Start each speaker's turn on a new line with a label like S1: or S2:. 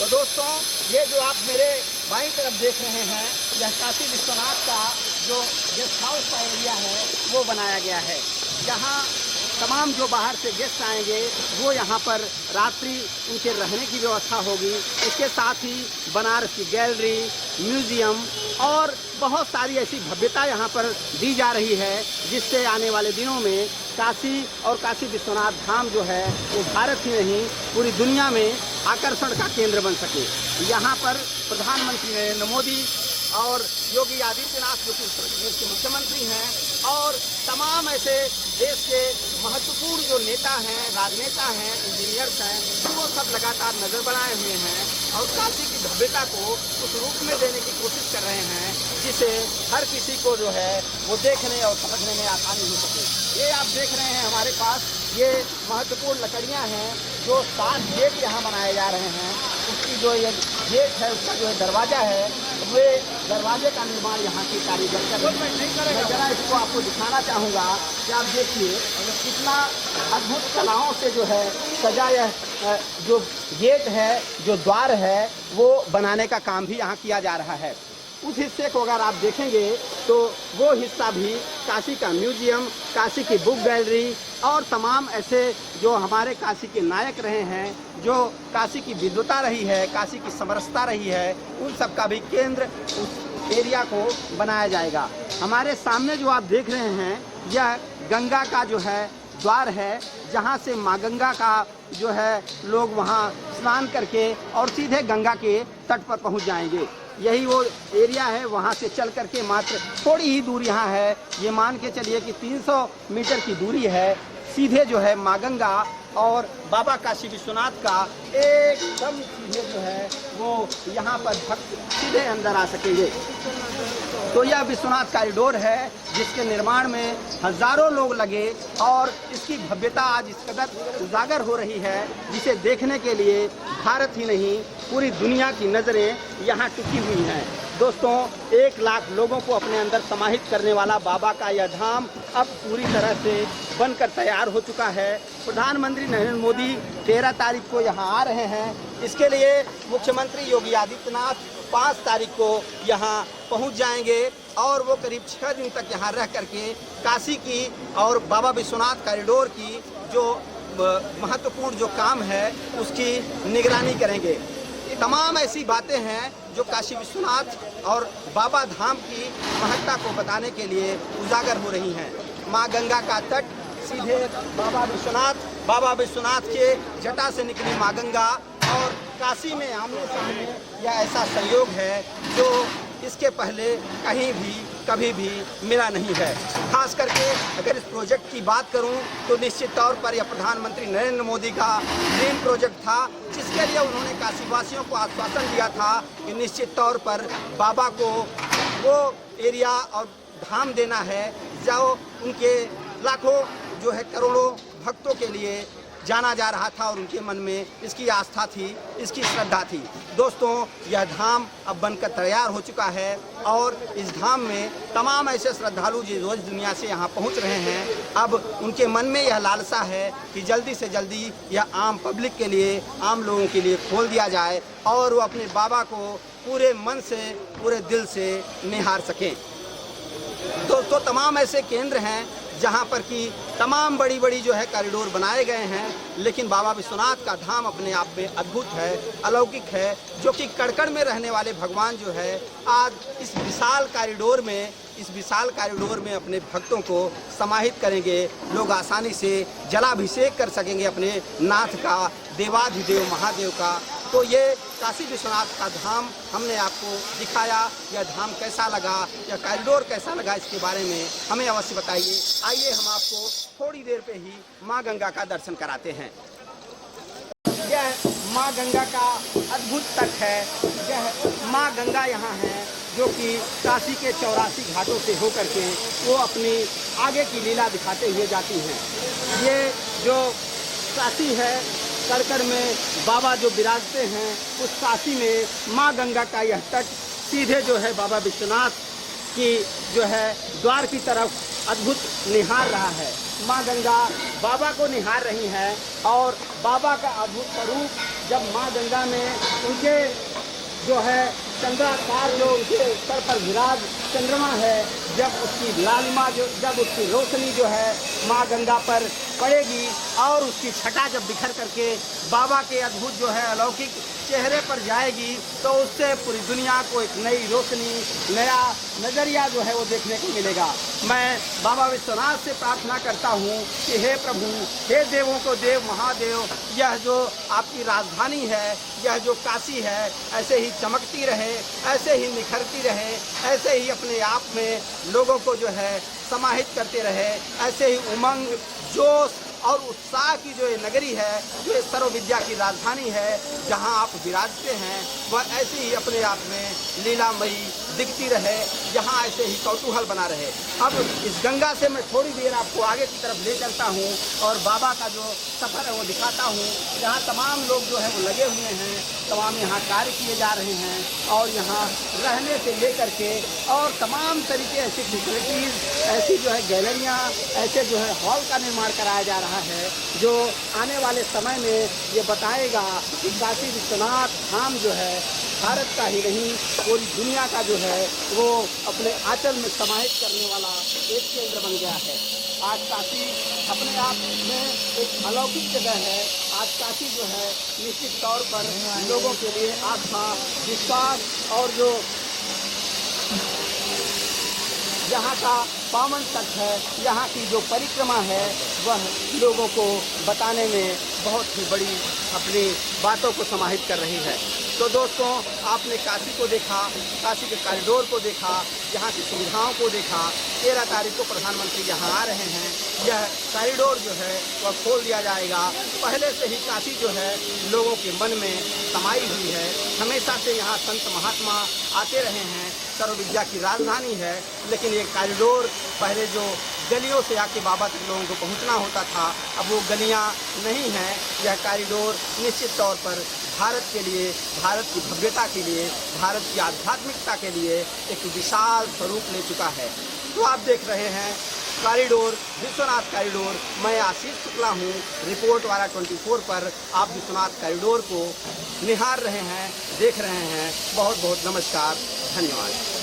S1: तो दोस्तों, ये जो आप मेरे बाईं तरफ देख रहे हैं, यह काशी विश्वनाथ का जो गेस्ट हाउस का एरिया है वो बनाया गया है। यहाँ तमाम जो बाहर से गेस्ट आएंगे वो यहाँ पर रात्रि उनके रहने की व्यवस्था होगी। इसके साथ ही बनारस की गैलरी, म्यूज़ियम और बहुत सारी ऐसी भव्यता यहाँ पर दी जा रही है, जिससे आने वाले दिनों में काशी और काशी विश्वनाथ धाम जो है वो भारत ही नहीं पूरी दुनिया में आकर्षण का केंद्र बन सके। यहाँ पर प्रधानमंत्री नरेंद्र मोदी और योगी आदित्यनाथ जो कि उत्तर प्रदेश के मुख्यमंत्री हैं और तमाम ऐसे देश के महत्वपूर्ण जो नेता हैं, राजनेता हैं, इंजीनियर्स हैं, वो सब लगातार नज़र बनाए हुए हैं और काशी की भव्यता को उस रूप में देने की कोशिश कर रहे हैं जिसे हर किसी को जो है वो देखने और समझने में आसानी हो सके। ये आप देख रहे हैं हमारे पास ये महत्वपूर्ण लकड़ियाँ हैं जो 7 गेट यहाँ बनाए जा रहे हैं। उसकी जो ये गेट है उसका जो है दरवाज़ा है, वे दरवाजे का निर्माण यहाँ के कारीगर कर रहे हैं। मैं जरा इसको आपको दिखाना चाहूँगा कि आप देखिए कितना अद्भुत कलाओं से जो है सजा यह जो गेट है, जो द्वार है, वो बनाने का काम भी यहाँ किया जा रहा है। उस हिस्से को अगर आप देखेंगे तो वो हिस्सा भी काशी का म्यूजियम, काशी की बुक गैलरी और तमाम ऐसे जो हमारे काशी के नायक रहे हैं, जो काशी की विद्वता रही है, काशी की समरसता रही है, उन सब का भी केंद्र उस एरिया को बनाया जाएगा। हमारे सामने जो आप देख रहे हैं यह गंगा का जो है द्वार है, जहाँ से माँ गंगा का जो है लोग वहाँ स्नान करके और सीधे गंगा के तट पर पहुँच जाएंगे। यही वो एरिया है, वहाँ से चल करके मात्र थोड़ी ही दूर यहाँ है, ये मान के चलिए कि 300 मीटर की दूरी है। सीधे जो है माँ गंगा और बाबा काशी विश्वनाथ का एकदम सीधे जो है वो यहाँ पर भक्त सीधे अंदर आ सकेंगे। तो यह विश्वनाथ कॉरिडोर है जिसके निर्माण में हज़ारों लोग लगे और इसकी भव्यता आज इस कदर उजागर हो रही है जिसे देखने के लिए भारत ही नहीं पूरी दुनिया की नज़रें यहाँ टिकी हुई हैं। दोस्तों, 1 लाख लोगों को अपने अंदर समाहित करने वाला बाबा का यह धाम अब पूरी तरह से बनकर तैयार हो चुका है। प्रधानमंत्री नरेंद्र मोदी 13 तारीख को यहाँ आ रहे हैं। इसके लिए मुख्यमंत्री योगी आदित्यनाथ 5 तारीख को यहाँ पहुँच जाएंगे और वो करीब 6 दिन तक यहाँ रह करके काशी की और बाबा विश्वनाथ कॉरिडोर की जो महत्वपूर्ण जो काम है उसकी निगरानी करेंगे। तमाम ऐसी बातें हैं जो काशी विश्वनाथ और बाबा धाम की महत्ता को बताने के लिए उजागर हो रही हैं। माँ गंगा का तट, सीधे बाबा विश्वनाथ के जटा से निकली माँ गंगा और काशी में आमने सामने यह ऐसा संयोग है जो इसके पहले कहीं भी कभी भी मिला नहीं है। खास करके अगर इस प्रोजेक्ट की बात करूं तो निश्चित तौर पर यह प्रधानमंत्री नरेंद्र मोदी का ड्रीम प्रोजेक्ट था, जिसके लिए उन्होंने काशीवासियों को आश्वासन दिया था कि निश्चित तौर पर बाबा को वो एरिया और धाम देना है जो उनके लाखों जो है करोड़ों भक्तों के लिए जाना जा रहा था और उनके मन में इसकी आस्था थी, इसकी श्रद्धा थी। दोस्तों, यह धाम अब बनकर तैयार हो चुका है और इस धाम में तमाम ऐसे श्रद्धालु जो रोज़ दुनिया से यहाँ पहुँच रहे हैं, अब उनके मन में यह लालसा है कि जल्दी से जल्दी यह आम पब्लिक के लिए, आम लोगों के लिए खोल दिया जाए और वो अपने बाबा को पूरे मन से, पूरे दिल से निहार सकें। दोस्तों, तमाम ऐसे केंद्र हैं जहाँ पर कि तमाम बड़ी बड़ी जो है कॉरिडोर बनाए गए हैं, लेकिन बाबा विश्वनाथ का धाम अपने आप में अद्भुत है, अलौकिक है, जो कि कड़कड़ में रहने वाले भगवान जो है आज इस विशाल कॉरिडोर में अपने भक्तों को समाहित करेंगे। लोग आसानी से जलाभिषेक कर सकेंगे अपने नाथ का, देवाधिदेव महादेव का। तो ये काशी विश्वनाथ का धाम हमने आपको दिखाया। यह धाम कैसा लगा, यह कॉरिडोर कैसा लगा, इसके बारे में हमें अवश्य बताइए। आइए हम आपको थोड़ी देर पे ही माँ गंगा का दर्शन कराते हैं। यह माँ गंगा का अद्भुत तट है। यह माँ गंगा यहाँ है जो कि काशी के 84 घाटों से होकर के वो अपनी आगे की लीला दिखाते हुए जाती हैं। ये जो काशी है, कड़कड़ में बाबा जो विराजते हैं, उस काशी में माँ गंगा का यह तट सीधे जो है बाबा विश्वनाथ की जो है द्वार की तरफ अद्भुत निहार रहा है। माँ गंगा बाबा को निहार रही हैं और बाबा का अद्भुत स्वरूप जब माँ गंगा में उनके जो है चंद्राकार जो उनके सर पर विराज चंद्रमा है, जब उसकी लालिमा जब उसकी रोशनी जो है माँ गंगा पर पड़ेगी और उसकी छटा जब बिखर करके बाबा के अद्भुत जो है अलौकिक चेहरे पर जाएगी तो उससे पूरी दुनिया को एक नई रोशनी, नया नज़रिया जो है वो देखने को मिलेगा। मैं बाबा विश्वनाथ से प्रार्थना करता हूँ कि हे प्रभु, हे देवों को देव महादेव, यह जो आपकी राजधानी है, यह जो काशी है, ऐसे ही चमकती रहे, ऐसे ही निखरती रहे, ऐसे ही अपने आप में लोगों को जो है समाहित करते रहे, ऐसे ही उमंग, जोश और उत्साह की जो ये नगरी है, जो ये सर्व विद्या की राजधानी है, जहाँ आप विराजते हैं, वह ऐसे ही अपने आप में लीलामयी दिखती रहे, यहाँ ऐसे ही कौतूहल बना रहे। अब इस गंगा से मैं थोड़ी देर आपको आगे की तरफ ले चलता हूँ और बाबा का जो सफ़र है वो दिखाता हूँ। यहाँ तमाम लोग जो है वो लगे हुए हैं, तमाम यहाँ कार्य किए जा रहे हैं और यहाँ रहने से लेकर के और तमाम तरीके ऐसी फैसिलिटीज़, ऐसी जो है गैलरियाँ, ऐसे जो है हॉल का निर्माण कराया जा रहा है, जो आने वाले समय में ये बताएगा कि काशी विश्वनाथ धाम जो है भारत का ही नहीं पूरी दुनिया का जो है वो अपने आंचल में समाहित करने वाला एक केंद्र बन गया है। आज काशी अपने आप में एक अलौकिक जगह है। आज काशी जो है निश्चित तौर पर लोगों के लिए आस्था, विश्वास और जो यहाँ का पावन तट है, यहाँ की जो परिक्रमा है, वह लोगों को बताने में बहुत ही बड़ी अपनी बातों को समाहित कर रही है। तो दोस्तों, आपने काशी को देखा, काशी के कॉरिडोर को देखा, यहाँ की सुविधाओं को देखा। 13 तारीख को प्रधानमंत्री यहाँ आ रहे हैं। यह कॉरिडोर जो है वह खोल दिया जाएगा। पहले से ही काशी जो है लोगों के मन में समाई हुई है। हमेशा से यहाँ संत महात्मा आते रहे हैं। सर्व विद्या की राजधानी है, लेकिन ये कॉरिडोर पहले जो गलियों से आके बाबा तक लोगों को पहुंचना होता था, अब वो गलियां नहीं हैं। यह कॉरिडोर निश्चित तौर पर भारत के लिए, भारत की भव्यता के लिए, भारत की आध्यात्मिकता के लिए एक विशाल स्वरूप ले चुका है। तो आप देख रहे हैं कॉरिडोर, विश्वनाथ कॉरिडोर। मैं आशीष शुक्ला हूँ, रिपोर्ट वाला 24 पर आप विश्वनाथ कॉरिडोर को निहार रहे हैं, देख रहे हैं। बहुत बहुत नमस्कार, धन्यवाद।